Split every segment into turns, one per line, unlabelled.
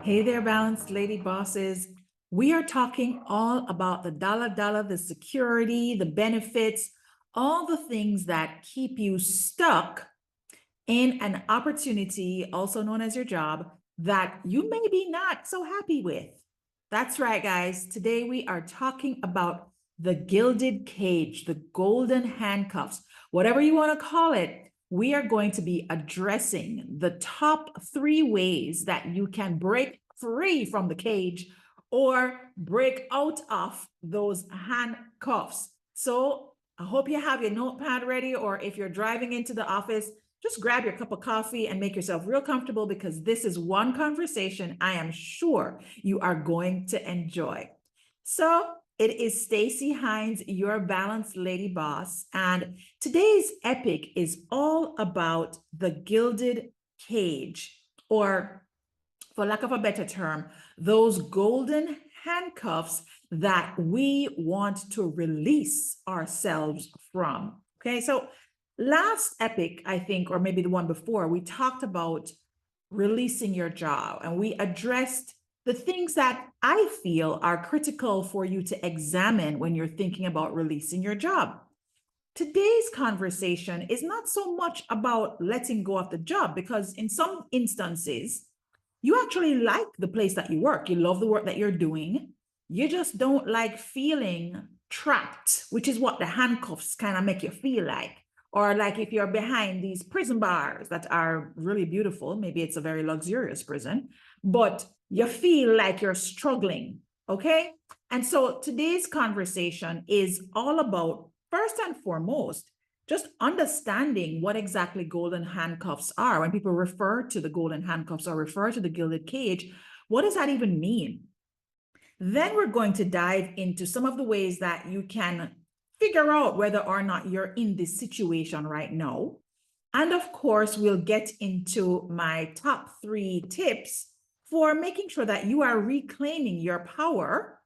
Hey there, balanced lady bosses. We are talking all about the dollar, the security, the benefits, all the things that keep you stuck in an opportunity, also known as your job, that you may be not so happy with. That's right, guys. Today we are talking about the gilded cage, the golden handcuffs, whatever you want to call it. We are going to be addressing the top 3 ways that you can break free from the cage or break out of those handcuffs. So I hope you have your notepad ready, or if you're driving into the office, just grab your cup of coffee and make yourself real comfortable, because this is one conversation I am sure you are going to enjoy. So it is Stacy Hines, your balanced lady boss, and today's epic is all about the gilded cage, or for lack of a better term, those golden handcuffs that we want to release ourselves from. Okay, so last epic, I think, or maybe the one before, we talked about releasing your job, and we addressed the things that I feel are critical for you to examine when you're thinking about releasing your job. Today's conversation is not so much about letting go of the job, because in some instances, you actually like the place that you work. You love the work that you're doing. You just don't like feeling trapped, which is what the handcuffs kind of make you feel like. Or like if you're behind these prison bars that are really beautiful, maybe it's a very luxurious prison, but you feel like you're struggling. Okay. And so today's conversation is all about, first and foremost, just understanding what exactly golden handcuffs are. When people refer to the golden handcuffs or refer to the gilded cage, what does that even mean? Then we're going to dive into some of the ways that you can figure out whether or not you're in this situation right now. And of course, we'll get into my top 3 tips for making sure that you are reclaiming your power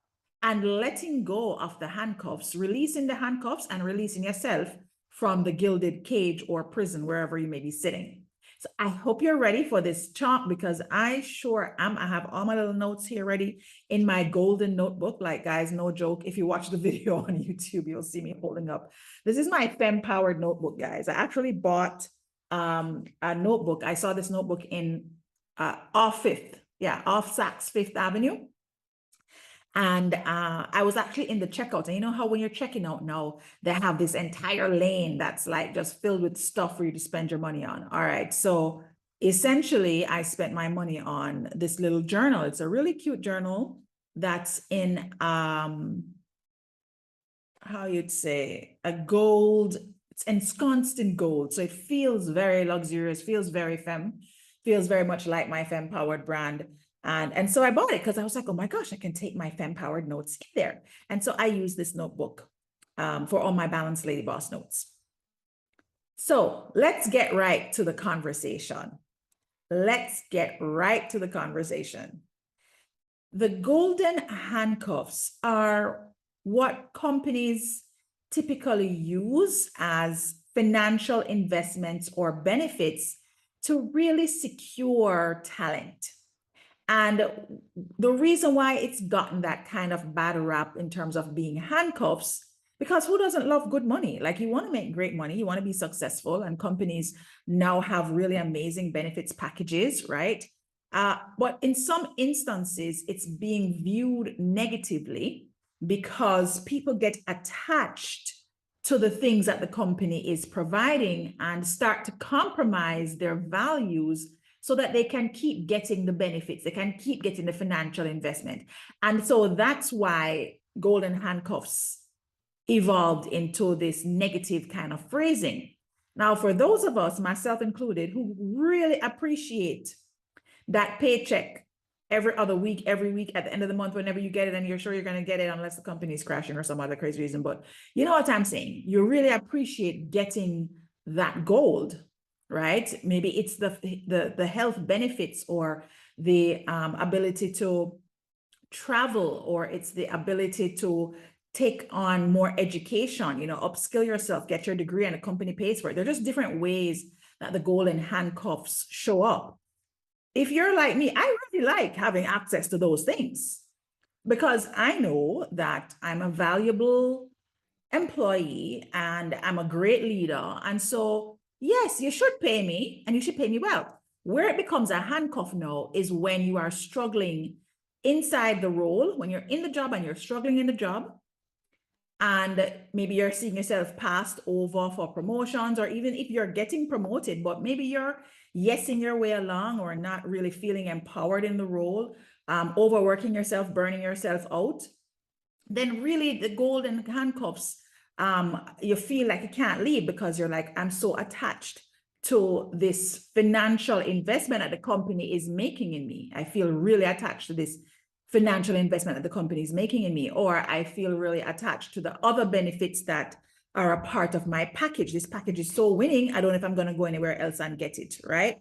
and letting go of the handcuffs, releasing the handcuffs and releasing yourself from the gilded cage or prison, wherever you may be sitting. So I hope you're ready for this talk, because I sure am. I have all my little notes here ready in my golden notebook. Like, guys, no joke. If you watch the video on YouTube, you'll see me holding up. This is my fem-powered notebook, guys. I actually bought a notebook. I saw this notebook in off Saks Fifth Avenue. And I was actually in the checkout. And you know how when you're checking out now, they have this entire lane that's like just filled with stuff for you to spend your money on. All right. So essentially, I spent my money on this little journal. It's a really cute journal that's in, how you'd say, a gold, it's ensconced in gold. So it feels very luxurious, feels very femme, feels very much like my femme-powered brand. And so I bought it because I was like, oh my gosh, I can take my femme-powered notes in there. And so I use this notebook for all my balanced lady boss notes. So let's get right to the conversation. Let's get right to the conversation. The golden handcuffs are what companies typically use as financial investments or benefits to really secure talent. And the reason why it's gotten that kind of bad rap in terms of being handcuffs, because who doesn't love good money? Like, you want to make great money, you want to be successful, and companies now have really amazing benefits packages, right? But in some instances, it's being viewed negatively because people get attached to the things that the company is providing and start to compromise their values so that they can keep getting the benefits, they can keep getting the financial investment. And so that's why golden handcuffs evolved into this negative kind of phrasing. Now, for those of us, myself included, who really appreciate that paycheck every other week, every week at the end of the month, whenever you get it, and you're sure you're going to get it unless the company is crashing or some other crazy reason. But you know what I'm saying? You really appreciate getting that gold, right? Maybe it's the health benefits, or the ability to travel, or it's the ability to take on more education, upskill yourself, get your degree, and a company pays for it. There are just different ways that the golden handcuffs show up. if you're like me, I really like having access to those things because I know that I'm a valuable employee and I'm a great leader. And so, yes, you should pay me and you should pay me well. Where it becomes a handcuff now is when you are struggling inside the role, when you're in the job and you're struggling in the job, and maybe you're seeing yourself passed over for promotions, or even if you're getting promoted, but maybe you're yesing your way along or not really feeling empowered in the role, overworking yourself, burning yourself out, then really the golden handcuffs, you feel like you can't leave because you're like, I'm so attached to this financial investment that the company is making in me. I feel really attached to this financial investment that the company is making in me, or I feel really attached to the other benefits that are a part of my package. This package is so winning, I don't know if I'm going to go anywhere else and get it, right?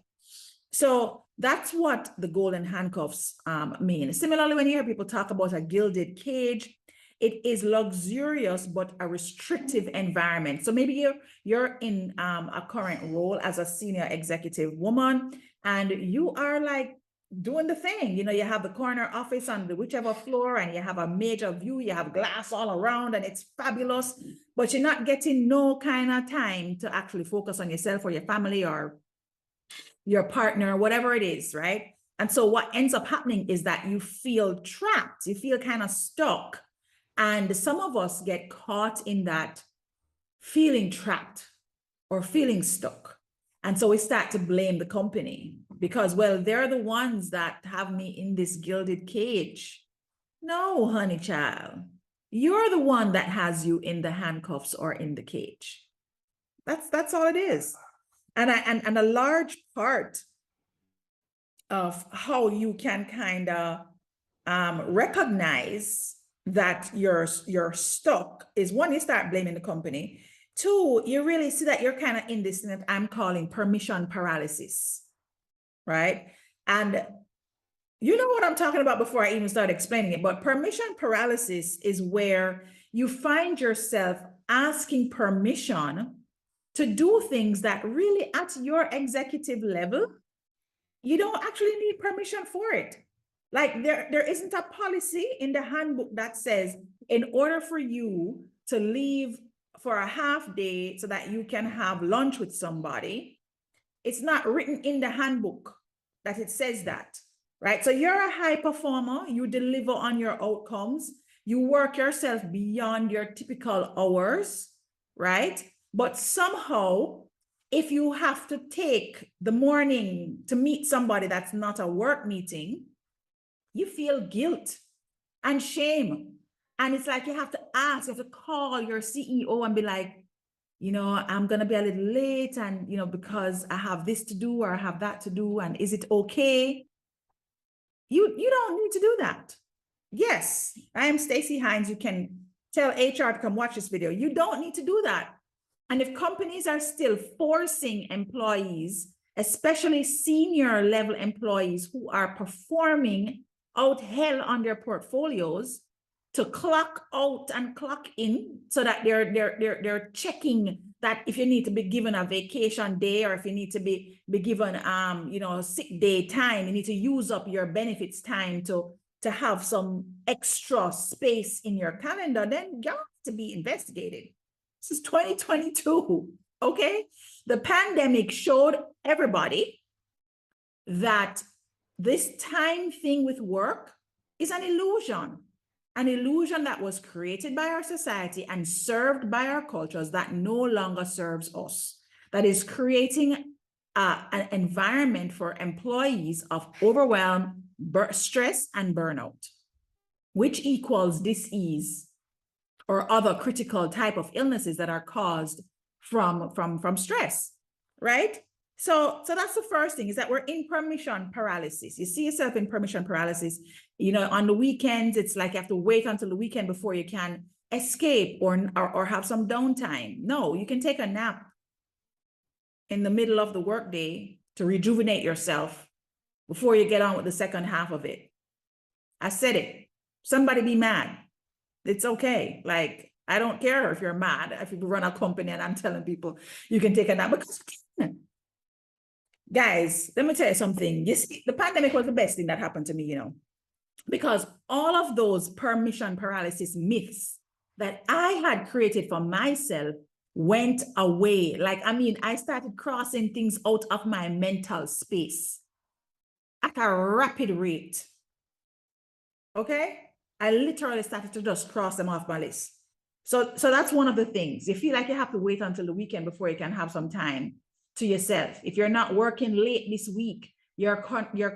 So that's what the golden handcuffs mean. Similarly, when you hear people talk about a gilded cage, it is luxurious but a restrictive environment. So maybe you're in a current role as a senior executive woman, and you are like doing the thing. You know, you have the corner office on the whichever floor, and you have a major view, you have glass all around, and it's fabulous, but you're not getting no kind of time to actually focus on yourself or your family or your partner, whatever it is, right? And so what ends up happening is that you feel trapped, you feel kind of stuck. And some of us get caught in that feeling trapped or feeling stuck. And so we start to blame the company because, well, they're the ones that have me in this gilded cage. No, honey child, you're the one that has you in the handcuffs or in the cage. That's all it is. And a large part of how you can kind of recognize that you're stuck is, one, you start blaming the company. Two, you really see that you're kind of in this thing that I'm calling permission paralysis, right? And you know what I'm talking about before I even start explaining it, but permission paralysis is where you find yourself asking permission to do things that really at your executive level, you don't actually need permission for it. Like there isn't a policy in the handbook that says in order for you to leave for a half day so that you can have lunch with somebody, it's not written in the handbook that it says that, right? So you're a high performer, you deliver on your outcomes, you work yourself beyond your typical hours, right? But somehow, if you have to take the morning to meet somebody that's not a work meeting, you feel guilt and shame. And it's like you have to ask, you have to call your CEO and be like, you know, I'm going to be a little late and, you know, because I have this to do or I have that to do. And is it okay? You don't need to do that. Yes, I am Stacey Hines. You can tell HR to come watch this video. You don't need to do that. And if companies are still forcing employees, especially senior level employees who are performing out hell on their portfolios, to clock out and clock in so that they're checking that if you need to be given a vacation day or if you need to be given you know, sick day time, you need to use up your benefits time to have some extra space in your calendar, then you have to be investigated. This is 2022, okay? The pandemic showed everybody that this time thing with work is an illusion that was created by our society and served by our cultures that no longer serves us, that is creating an environment for employees of overwhelm, stress, and burnout, which equals dis-ease or other critical type of illnesses that are caused from stress, right? So that's the first thing, is that we're in permission paralysis. You see yourself in permission paralysis. You know, on the weekends, it's like you have to wait until the weekend before you can escape or have some downtime. No, you can take a nap in the middle of the workday to rejuvenate yourself before you get on with the second half of it. I said it. Somebody be mad. It's okay. Like, I don't care if you're mad, if you run a company and I'm telling people you can take a nap, because you can. Guys, let me tell you something. You see, the pandemic was the best thing that happened to me, because all of those permission paralysis myths that I had created for myself went away. Like, I mean, I started crossing things out of my mental space at a rapid rate. Okay? I literally started to just cross them off my list. So that's one of the things. You feel like you have to wait until the weekend before you can have some time to yourself. If you're not working late this week, you're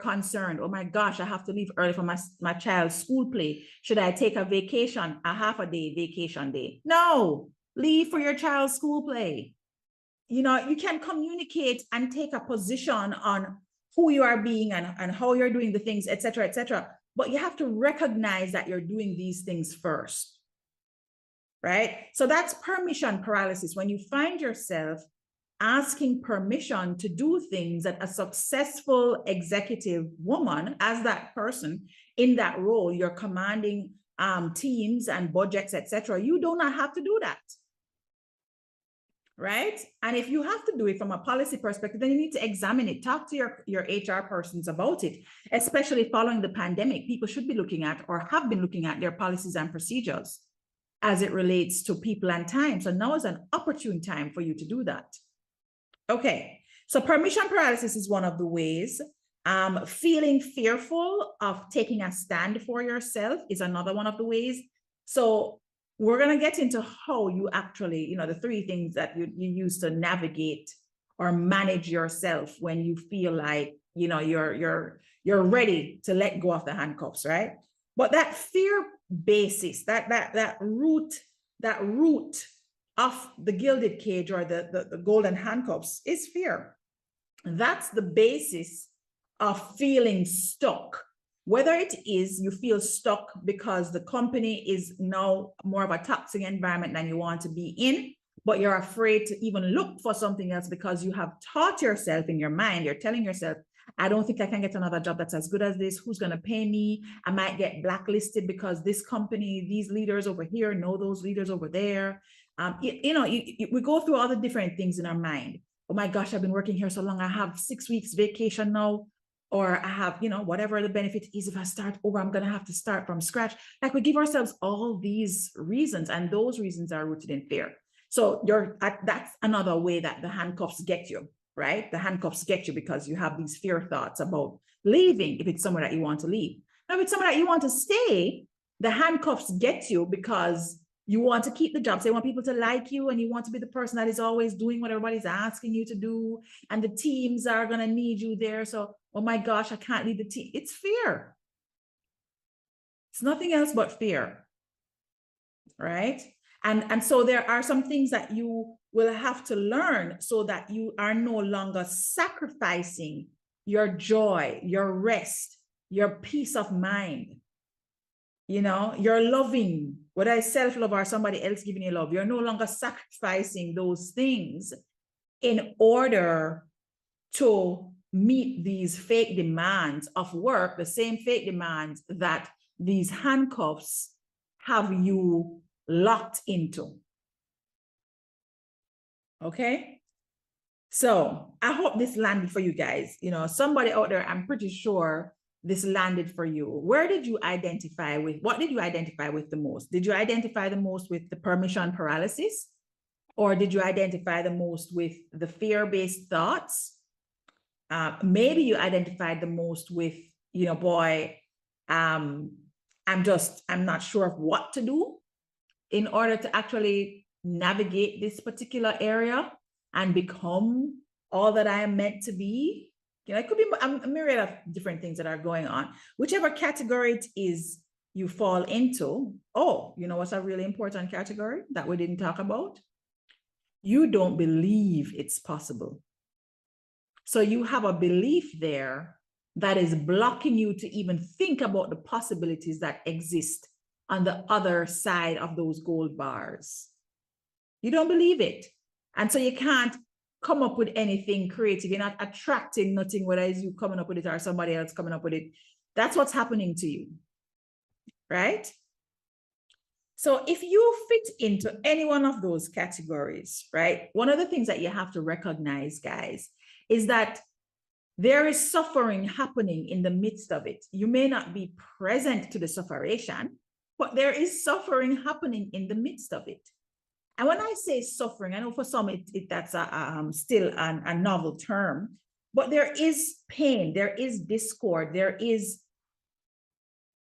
concerned. Oh my gosh, I have to leave early for my child's school play. Should I take a vacation, a half a day vacation day? No, leave for your child's school play. You can communicate and take a position on who you are being and how you're doing the things, etc., etc. But you have to recognize that you're doing these things first, right? So that's permission paralysis. When you find yourself asking permission to do things that a successful executive woman, as that person in that role, you're commanding teams and budgets, etc. You do not have to do that. Right? And if you have to do it from a policy perspective, then you need to examine it. Talk to your HR persons about it, especially following the pandemic. People should be looking at or have been looking at their policies and procedures as it relates to people and time. So now is an opportune time for you to do that. Okay, so permission paralysis is one of the ways. Feeling fearful of taking a stand for yourself is another one of the ways. So we're going to get into how you actually, the three things that you use to navigate or manage yourself when you feel like, you're ready to let go of the handcuffs, right? But that fear basis, that root of the gilded cage or the golden handcuffs is fear. That's the basis of feeling stuck. Whether it is you feel stuck because the company is now more of a toxic environment than you want to be in, but you're afraid to even look for something else because you have taught yourself in your mind, you're telling yourself, I don't think I can get another job that's as good as this. Who's going to pay me? I might get blacklisted because this company, these leaders over here know those leaders over there. We go through all the different things in our mind. Oh my gosh, I've been working here so long. I have 6 weeks vacation now. Or I have, whatever the benefit is, if I start over, I'm going to have to start from scratch. Like we give ourselves all these reasons, and those reasons are rooted in fear. So that's another way that the handcuffs get you, right? The handcuffs get you because you have these fear thoughts about leaving if it's somewhere that you want to leave. Now, if it's somewhere that you want to stay, the handcuffs get you because you want to keep the job. So you want people to like you and you want to be the person that is always doing what everybody's asking you to do. And the teams are going to need you there. So, oh my gosh, I can't lead the team. It's fear. It's nothing else but fear, right? And so there are some things that you will have to learn so that you are no longer sacrificing your joy, your rest, your peace of mind. You're loving, whether it's self-love or somebody else giving you love, you're no longer sacrificing those things in order to meet these fake demands of work, the same fake demands that these handcuffs have you locked into. Okay? So I hope this landed for you guys. Somebody out there, I'm pretty sure this landed for you. Where did you identify with? What did you identify with the most? Did you identify the most with the permission paralysis? Or did you identify the most with the fear-based thoughts? Maybe you identified the most with, boy, I'm not sure of what to do in order to actually navigate this particular area and become all that I am meant to be. It could be a myriad of different things that are going on. Whichever category it is you fall into. Oh, what's a really important category that we didn't talk about? You don't believe it's possible. So you have a belief there that is blocking you to even think about the possibilities that exist on the other side of those gold bars. You don't believe it. And so you can't come up with anything creative. You're not attracting nothing, whether it's you coming up with it or somebody else coming up with it. That's what's happening to you, right? So if you fit into any one of those categories, right, one of the things that you have to recognize, guys, is that There is suffering happening in the midst of it. You may not be present to the sufferation, but there is suffering happening in the midst of it. And when I say suffering, I know for some that's still a novel term, but there is pain, there is discord, there is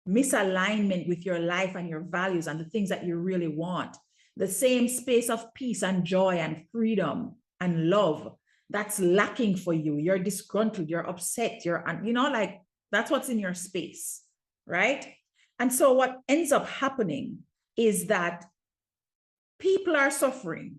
misalignment with your life and your values and the things that you really want. The same space of peace and joy and freedom and love that's lacking for you. You're disgruntled, you're upset, you're, like that's what's in your space, right? And so what ends up happening is that people are suffering.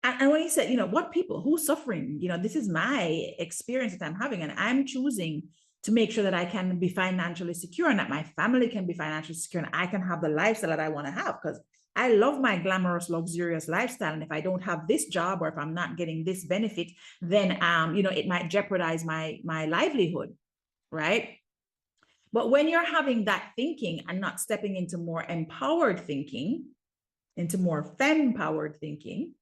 And when you said, what people, who's suffering? This is my experience that I'm having, and I'm choosing to make sure that I can be financially secure and that my family can be financially secure and I can have the lifestyle that I want to have, because I love my glamorous, luxurious lifestyle. And if I don't have this job or if I'm not getting this benefit, then, it might jeopardize my livelihood, right? But when you're having that thinking and not stepping into more empowered thinking, into more femme-powered thinking,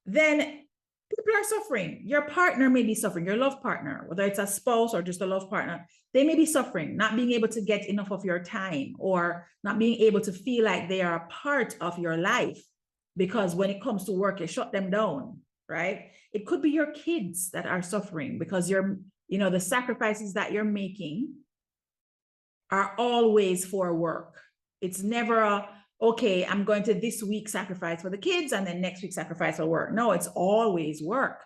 then people are suffering. Your partner may be suffering, your love partner, whether it's a spouse or just a love partner, they may be suffering, not being able to get enough of your time or not being able to feel like they are a part of your life, because when it comes to work, you shut them down, right? It could be your kids that are suffering because the sacrifices that you're making are always for work. It's never okay, I'm going to this week sacrifice for the kids and then next week sacrifice for work. No, it's always work.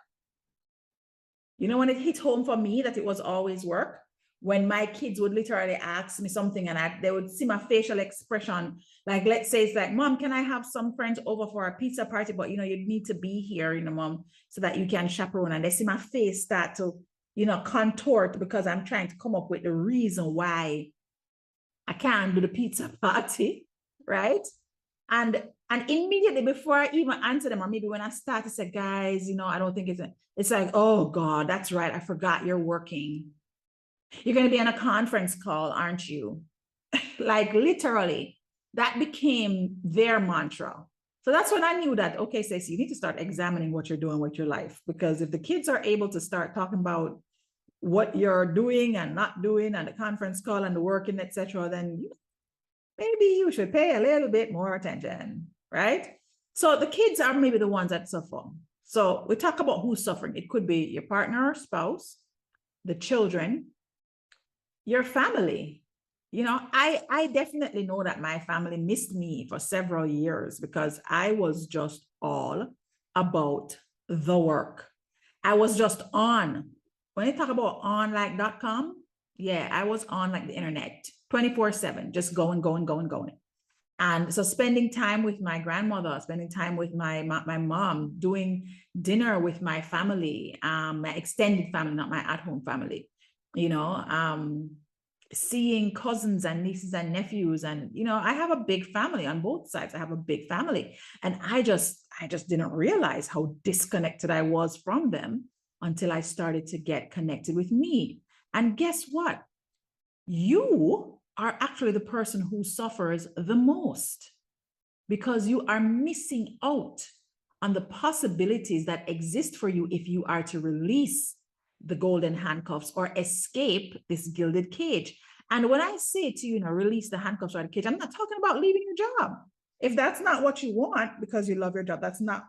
When it hit home for me that it was always work, when my kids would literally ask me something and they would see my facial expression, like, let's say it's like, Mom, can I have some friends over for a pizza party? But, you need to be here, Mom, so that you can chaperone. And they see my face start to, contort because I'm trying to come up with the reason why I can't do the pizza party, right? And immediately before I even answer them, or maybe when I start to say, guys, I don't think it's like, oh God, that's right, I forgot you're working. You're going to be on a conference call, aren't you? Like literally, that became their mantra. So that's when I knew that, okay, Stacey, you need to start examining what you're doing with your life. Because if the kids are able to start talking about what you're doing and not doing and the conference call and the working, etc., then maybe you should pay a little bit more attention, right? So the kids are maybe the ones that suffer. So we talk about who's suffering. It could be your partner or spouse, the children, your family. I definitely know that my family missed me for several years because I was just all about the work. I was just on. When you talk about on like.com, yeah, I was on like the internet 24/7, just going. And so spending time with my grandmother, spending time with my mom, doing dinner with my family, my extended family, not my at-home family, seeing cousins and nieces and nephews. And, I have a big family on both sides. I have a big family. And I just didn't realize how disconnected I was from them until I started to get connected with me. And guess what? You are actually the person who suffers the most because you are missing out on the possibilities that exist for you if you are to release the golden handcuffs or escape this gilded cage. And when I say to you, release the handcuffs or the cage, I'm not talking about leaving your job. If that's not what you want because you love your job, that's not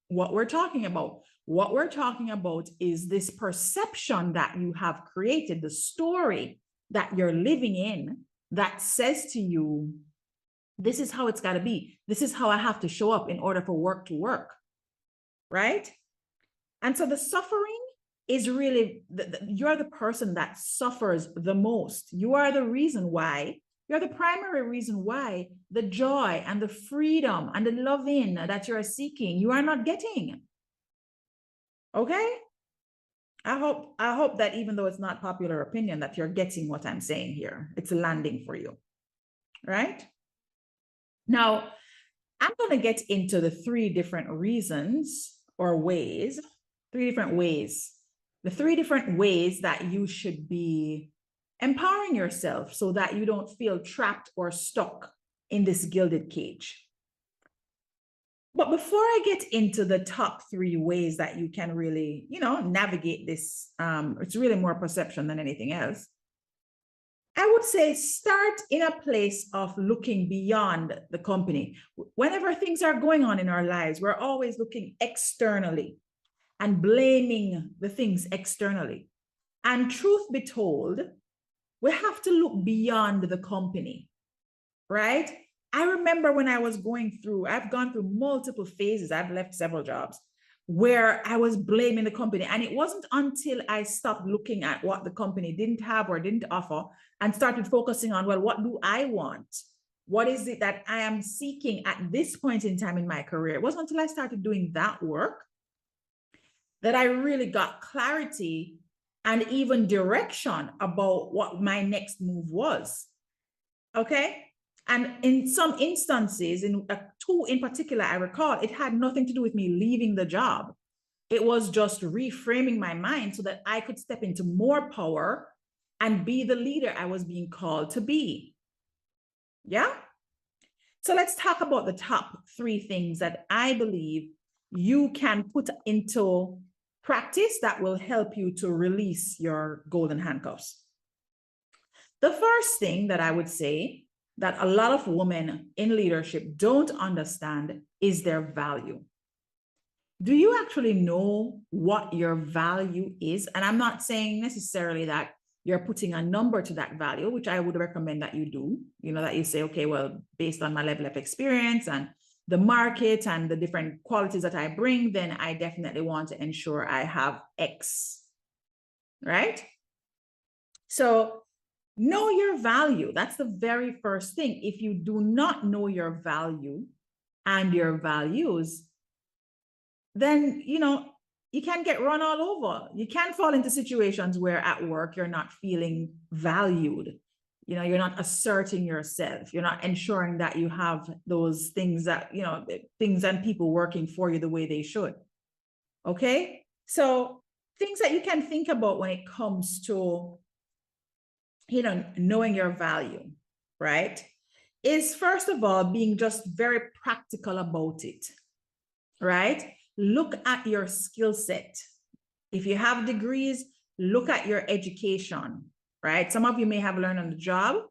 what we're talking about. What we're talking about is this perception that you have created, the story that you're living in that says to you, this is how it's got to be. This is how I have to show up in order for work to work, right? And so the suffering is really, you're the person that suffers the most. You are the reason why, you're the primary reason why the joy and the freedom and the loving that you're seeking, you are not getting. Okay? I hope that even though it's not popular opinion, that you're getting what I'm saying here. It's landing for you, right? Now, I'm going to get into the three different reasons or ways, the three different ways that you should be empowering yourself so that you don't feel trapped or stuck in this gilded cage. But before I get into the top 3 ways that you can really, navigate this, it's really more perception than anything else. I would say start in a place of looking beyond the company. Whenever things are going on in our lives, we're always looking externally and blaming the things externally. And truth be told, we have to look beyond the company, right? I remember when I've gone through multiple phases, I've left several jobs where I was blaming the company. And it wasn't until I stopped looking at what the company didn't have or didn't offer and started focusing on, well, what do I want? What is it that I am seeking at this point in time in my career? It wasn't until I started doing that work that I really got clarity and even direction about what my next move was. Okay. And in some instances, in 2 in particular, I recall, it had nothing to do with me leaving the job. It was just reframing my mind so that I could step into more power and be the leader I was being called to be. Yeah. So let's talk about the top 3 things that I believe you can put into practice that will help you to release your golden handcuffs. The first thing that I would say that a lot of women in leadership don't understand is their value. Do you actually know what your value is? And I'm not saying necessarily that you're putting a number to that value, which I would recommend that you do, that you say, okay, well, based on my level of experience and the market and the different qualities that I bring, then I definitely want to ensure I have X, right? So know your value. That's the very first thing. If you do not know your value and your values, then, you can get run all over. You can fall into situations where at work, you're not feeling valued. You're not asserting yourself. You're not ensuring that you have those things that, things and people working for you the way they should. Okay. So things that you can think about when it comes to, knowing your value, right, is first of all, being just very practical about it, right? Look at your skill set. If you have degrees, look at your education, right? Some of you may have learned on the job.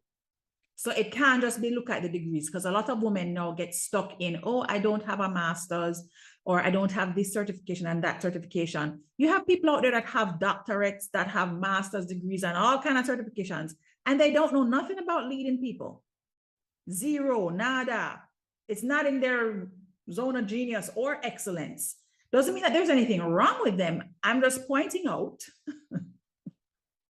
So it can't just be look at the degrees, because a lot of women now get stuck in, oh, I don't have a master's, or I don't have this certification and that certification. You have people out there that have doctorates, that have master's degrees and all kinds of certifications, and they don't know nothing about leading people. Zero, nada. It's not in their zone of genius or excellence. Doesn't mean that there's anything wrong with them. I'm just pointing out,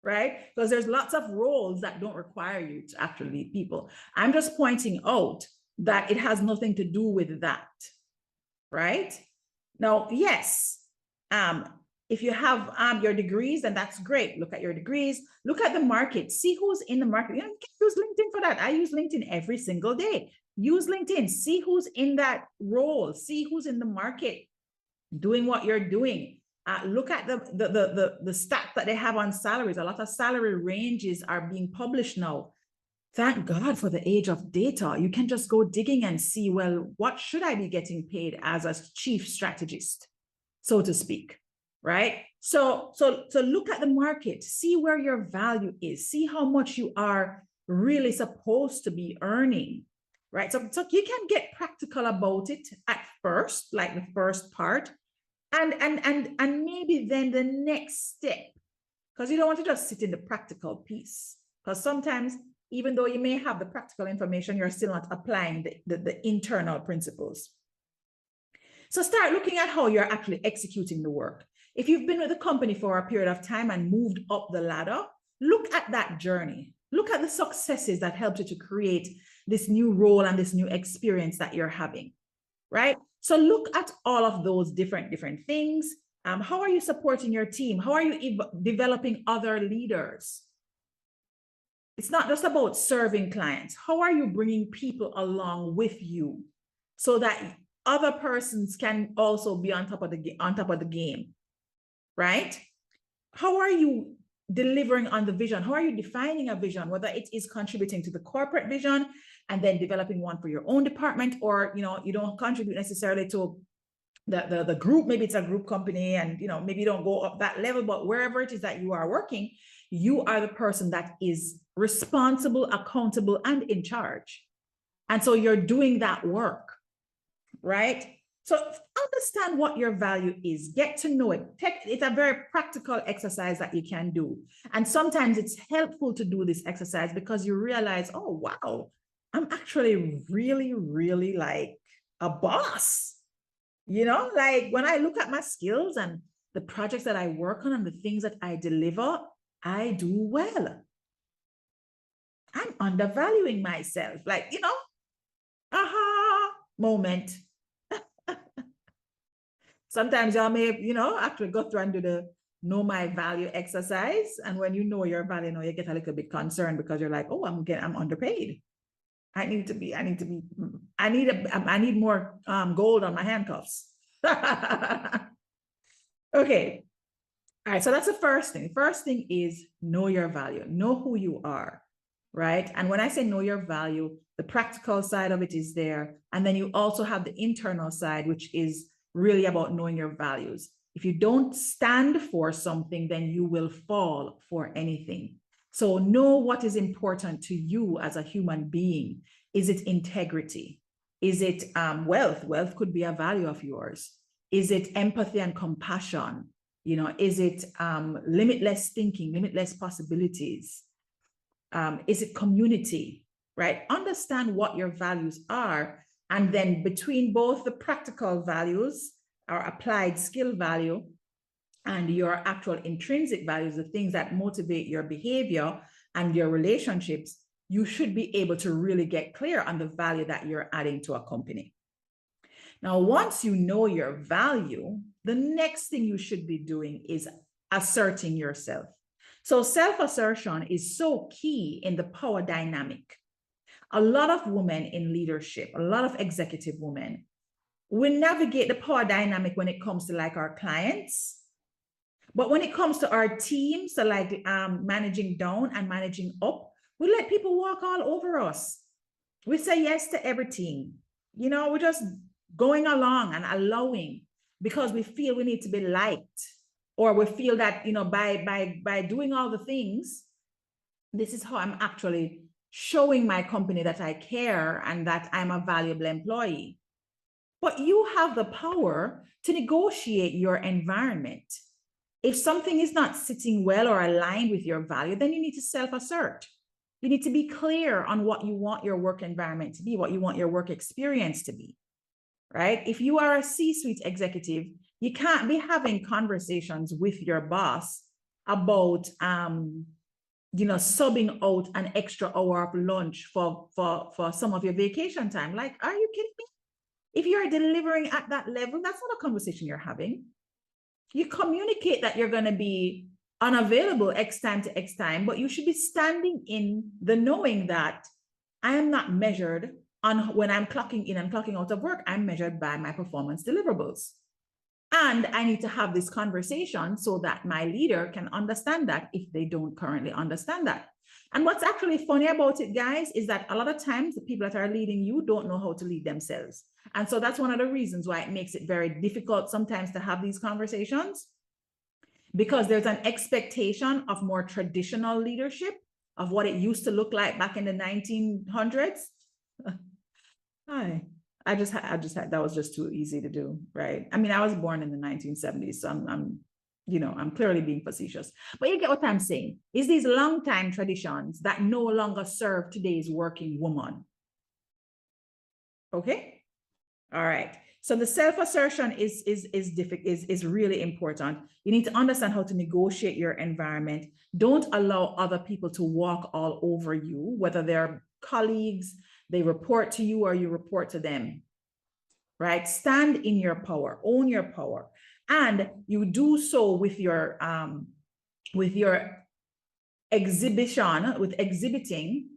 right? Because there's lots of roles that don't require you to actually lead people. I'm just pointing out that it has nothing to do with that, right? Now, yes, if you have your degrees, then that's great. Look at your degrees, look at the market, see who's in the market. You can use LinkedIn for that. I use LinkedIn every single day. Use LinkedIn, see who's in that role, see who's in the market doing what you're doing. Look at the stats that they have on salaries. A lot of salary ranges are being published now. Thank God for the age of data. You can just go digging and see, well, what should I be getting paid as a chief strategist, so to speak, right? So look at the market, see where your value is, see how much you are really supposed to be earning, right? So you can get practical about it at first, like the first part, and maybe then the next step, because you don't want to just sit in the practical piece, because sometimes even though you may have the practical information, you're still not applying the internal principles. So start looking at how you're actually executing the work. If you've been with the company for a period of time and moved up the ladder, look at that journey. Look at the successes that helped you to create this new role and this new experience that you're having, right? So look at all of those different things. How are you supporting your team? How are you developing other leaders? It's not just about serving clients. How are you bringing people along with you so that other persons can also be on top of the game, right? How are you delivering on the vision? How are you defining a vision, whether it is contributing to the corporate vision, and then developing one for your own department, or, you know, you don't contribute necessarily to the group. Maybe it's a group company, and, you know, maybe you don't go up that level, but wherever it is that you are working, you are the person that is responsible, accountable, and in charge. And so you're doing that work, right? So understand what your value is, get to know it. It's a very practical exercise that you can do. And sometimes it's helpful to do this exercise because you realize, oh, wow, I'm actually really, really like a boss. You know, like when I look at my skills and the projects that I work on and the things that I deliver, I do well. I'm undervaluing myself, like, you know, aha moment. Sometimes y'all may, you know, actually go through and do the know my value exercise. And when you know your value, you get a little bit concerned because you're like, oh, I'm underpaid. I need more gold on my handcuffs. Okay. All right. So that's the first thing. First thing is know your value, know who you are, right? And when I say know your value, the practical side of it is there. And then you also have the internal side, which is really about knowing your values. If you don't stand for something, then you will fall for anything. So know what is important to you as a human being. Is it integrity? Is it wealth? Wealth could be a value of yours. Is it empathy and compassion? You know, is it limitless thinking, limitless possibilities? Is it community, right? Understand what your values are. And then between both the practical values, or applied skill value, and your actual intrinsic values, the things that motivate your behavior and your relationships, you should be able to really get clear on the value that you're adding to a company. Now, once you know your value, the next thing you should be doing is asserting yourself. So self-assertion is so key in the power dynamic. A lot of women in leadership, a lot of executive women, we navigate the power dynamic when it comes to like our clients. But when it comes to our team, so like managing down and managing up, we let people walk all over us. We say yes to everything. You know, we're just going along and allowing because we feel we need to be liked, or we feel that, you know, by doing all the things, this is how I'm actually showing my company that I care and that I'm a valuable employee. But you have the power to negotiate your environment. If something is not sitting well or aligned with your value, then you need to self-assert. You need to be clear on what you want your work environment to be, what you want your work experience to be, right? If you are a C-suite executive, you can't be having conversations with your boss about, you know, subbing out an extra hour of lunch for some of your vacation time. Like, are you kidding me? If you're delivering at that level, that's not a conversation you're having. You communicate that you're going to be unavailable X time to X time, but you should be standing in the knowing that I am not measured on when I'm clocking in and clocking out of work. I'm measured by my performance deliverables. And I need to have this conversation so that my leader can understand that if they don't currently understand that. And what's actually funny about it, guys, is that a lot of times the people that are leading you don't know how to lead themselves. And so that's one of the reasons why it makes it very difficult sometimes to have these conversations, because there's an expectation of more traditional leadership, of what it used to look like back in the 1900s. Hi. I just had that was just too easy to do, right? I mean, I was born in the 1970s, so I'm clearly being facetious, but you get what I'm saying. Is these long-time traditions that no longer serve today's working woman. Okay, all right. So the self-assertion is really important. You need to understand how to negotiate your environment. Don't allow other people to walk all over you, whether they're colleagues, they report to you, or you report to them, right? Stand in your power, own your power. And you do so with your exhibiting,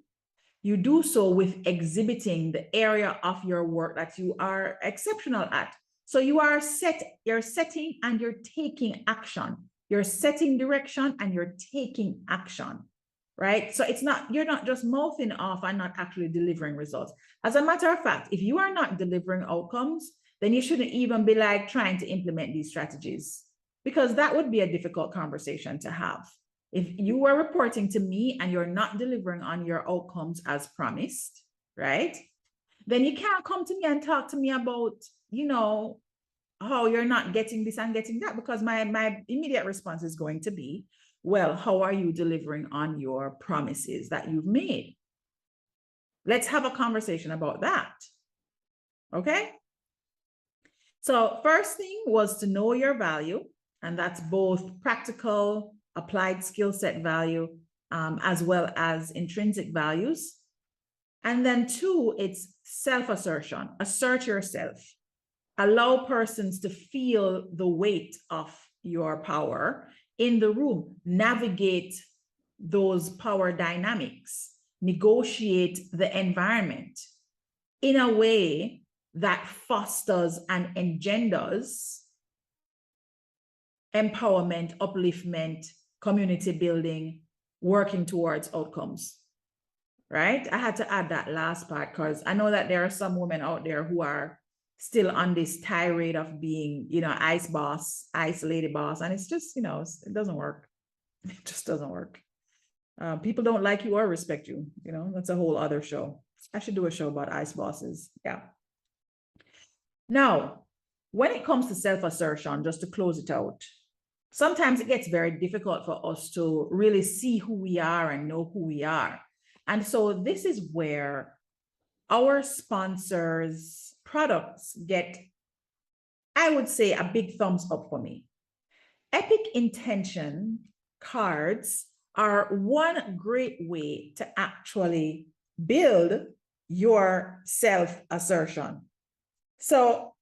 you do so with exhibiting the area of your work that you are exceptional at. So you're setting and you're taking action. You're setting direction and you're taking action, right? So you're not just mouthing off and not actually delivering results. As a matter of fact, if you are not delivering outcomes, then you shouldn't even be like trying to implement these strategies, because that would be a difficult conversation to have. If you are reporting to me and you're not delivering on your outcomes as promised, right? Then you can't come to me and talk to me about, how you're not getting this and getting that, because my immediate response is going to be, well, how are you delivering on your promises that you've made? Let's have a conversation about that. Okay? So first thing was to know your value, and that's both practical, applied skill set value, as well as intrinsic values. And then 2, it's self-assertion. Assert yourself. Allow persons to feel the weight of your power in the room. Navigate those power dynamics. Negotiate the environment in a way that fosters and engenders empowerment, upliftment, community building, working towards outcomes. Right? I had to add that last part because I know that there are some women out there who are still on this tirade of being, ice boss, ice lady boss. And it's just, it doesn't work. It just doesn't work. People don't like you or respect you. That's a whole other show. I should do a show about ice bosses. Yeah. Now, when it comes to self-assertion, just to close it out, sometimes it gets very difficult for us to really see who we are and know who we are. And so this is where our sponsors' products get, I would say, a big thumbs up for me. Epic Intention cards are one great way to actually build your self-assertion. So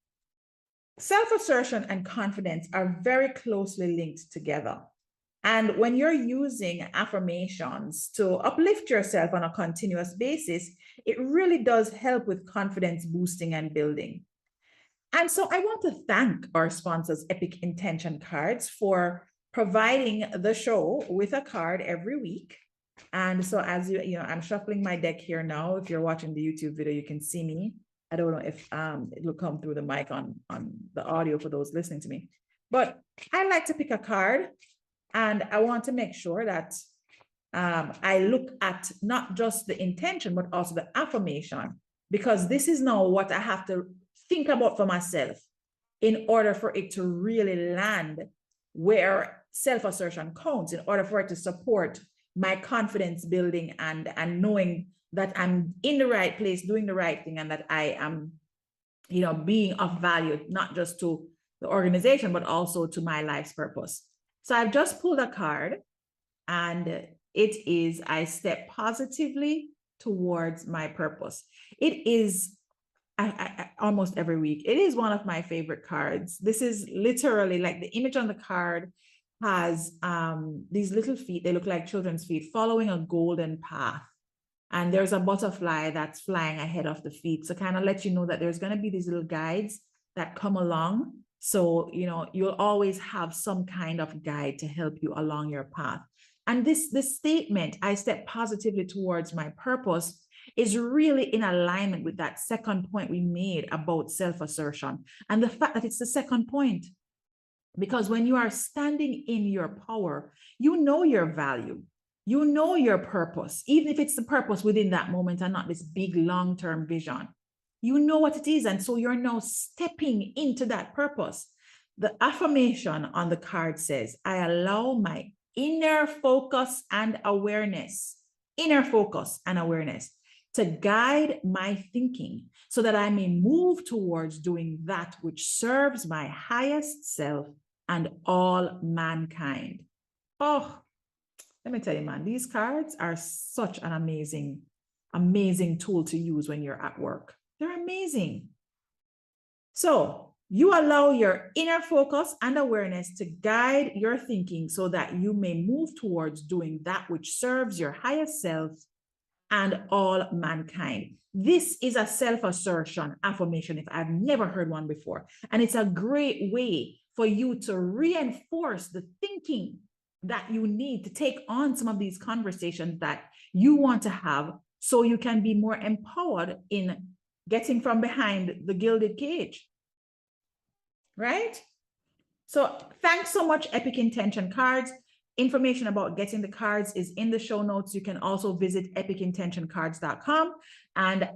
self-assertion and confidence are very closely linked together. And when you're using affirmations to uplift yourself on a continuous basis, it really does help with confidence boosting and building. And so I want to thank our sponsors, Epic Intention Cards, for providing the show with a card every week. And so as I'm shuffling my deck here now. If you're watching the YouTube video, you can see me. I don't know if it'll come through the mic on the audio for those listening to me. But I like to pick a card, and I want to make sure that I look at not just the intention, but also the affirmation, because this is now what I have to think about for myself in order for it to really land where self-assertion counts, in order for it to support my confidence building and knowing that I'm in the right place, doing the right thing, and that I am, being of value, not just to the organization, but also to my life's purpose. So I've just pulled a card, and it is, I step positively towards my purpose. It is almost every week. It is one of my favorite cards. This is literally like the image on the card has these little feet. They look like children's feet following a golden path. And there's a butterfly that's flying ahead of the feet. So kind of let you know that there's going to be these little guides that come along. So, you'll always have some kind of guide to help you along your path. And this statement, I step positively towards my purpose, is really in alignment with that second point we made about self-assertion. And the fact that it's the second point, because when you are standing in your power, you know your value, you know your purpose, even if it's the purpose within that moment and not this big long-term vision. You know what it is. And so you're now stepping into that purpose. The affirmation on the card says, I allow my inner focus and awareness to guide my thinking so that I may move towards doing that which serves my highest self and all mankind. Oh, let me tell you, man, these cards are such an amazing, amazing tool to use when you're at work. They're amazing. So you allow your inner focus and awareness to guide your thinking so that you may move towards doing that which serves your highest self and all mankind. This is a self-assertion affirmation if I've never heard one before. And it's a great way for you to reinforce the thinking that you need to take on some of these conversations that you want to have so you can be more empowered in getting from behind the gilded cage. Right? So thanks so much, Epic Intention Cards. Information about getting the cards is in the show notes. You can also visit epicintentioncards.com and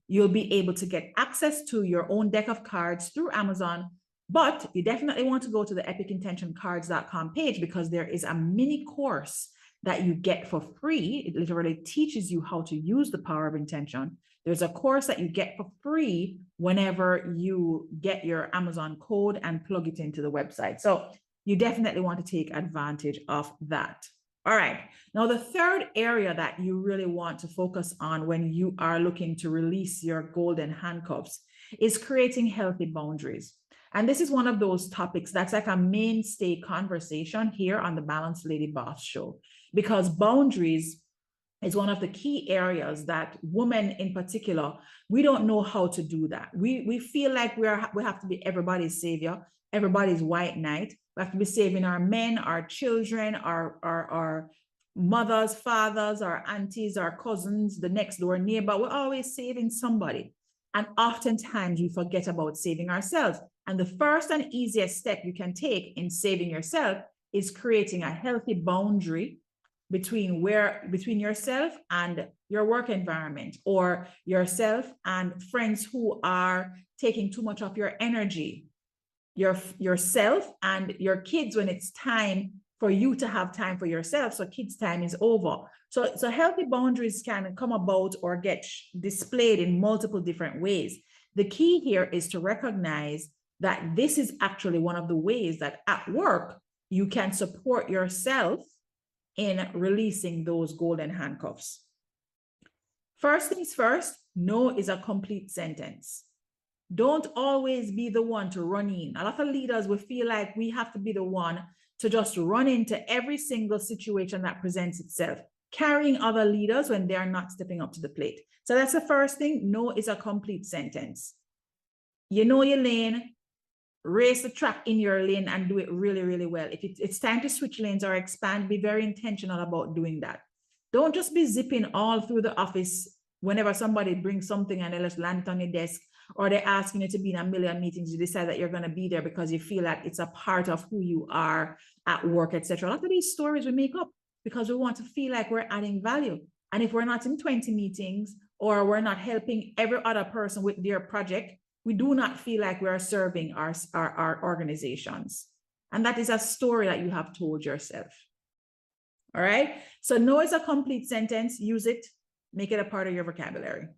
you'll be able to get access to your own deck of cards through Amazon. But you definitely want to go to the epicintentioncards.com page because there is a mini course that you get for free. It literally teaches you how to use the power of intention. There's a course that you get for free whenever you get your Amazon code and plug it into the website. So you definitely want to take advantage of that. All right. Now, the third area that you really want to focus on when you are looking to release your golden handcuffs is creating healthy boundaries. And this is one of those topics that's like a mainstay conversation here on the Balanced Lady Boss Show, because boundaries is one of the key areas that women in particular, we don't know how to do that. We feel like we have to be everybody's savior, everybody's white knight. We have to be saving our men, our children, our mothers, fathers, our aunties, our cousins, the next door neighbor. We're always saving somebody. And oftentimes we forget about saving ourselves. And the first and easiest step you can take in saving yourself is creating a healthy boundary between yourself and your work environment, or yourself and friends who are taking too much of your energy, yourself and your kids when it's time for you to have time for yourself. So kids' time is over. So healthy boundaries can come about or get displayed in multiple different ways. The key here is to recognize that this is actually one of the ways that at work you can support yourself in releasing those golden handcuffs. First things first, no is a complete sentence. Don't always be the one to run in. A lot of leaders will feel like we have to be the one to just run into every single situation that presents itself, carrying other leaders when they are not stepping up to the plate. So that's the first thing. No is a complete sentence. You know your lane, race the track in your lane and do it really, really well. If it's time to switch lanes or expand, be very intentional about doing that. Don't just be zipping all through the office whenever somebody brings something and they just land it on your desk, or they're asking you to be in a million meetings. You decide that you're going to be there because you feel like it's a part of who you are at work, etc. A lot of these stories we make up because we want to feel like we're adding value. And if we're not in 20 meetings or we're not helping every other person with their project, we do not feel like we are serving our organizations. And that is a story that you have told yourself. All right. So no is a complete sentence. Use it. Make it a part of your vocabulary.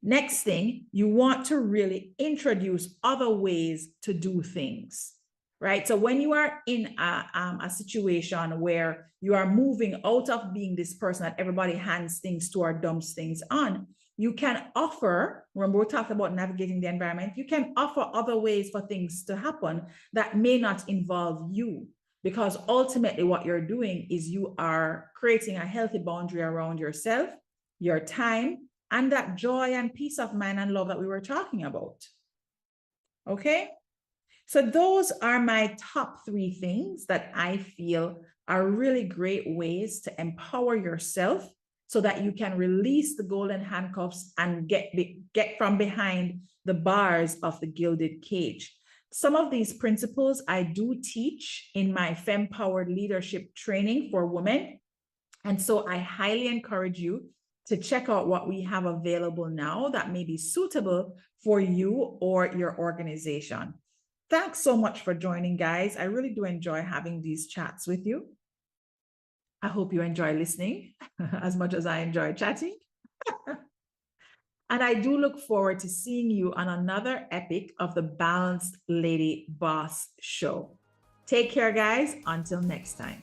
Next thing, you want to really introduce other ways to do things, right? So when you are in a situation where you are moving out of being this person that everybody hands things to or dumps things on, you can offer, remember we talked about navigating the environment, you can offer other ways for things to happen that may not involve you, because ultimately what you're doing is you are creating a healthy boundary around yourself, your time, and that joy and peace of mind and love that we were talking about. Okay? So those are my top 3 things that I feel are really great ways to empower yourself so that you can release the golden handcuffs and get from behind the bars of the gilded cage. Some of these principles I do teach in my Femme-Powered Leadership Training for Women. And so I highly encourage you to check out what we have available now that may be suitable for you or your organization. Thanks so much for joining, guys. I really do enjoy having these chats with you. I hope you enjoy listening as much as I enjoy chatting. And I do look forward to seeing you on another epic of the Balanced Lady Boss Show. Take care, guys. Until next time.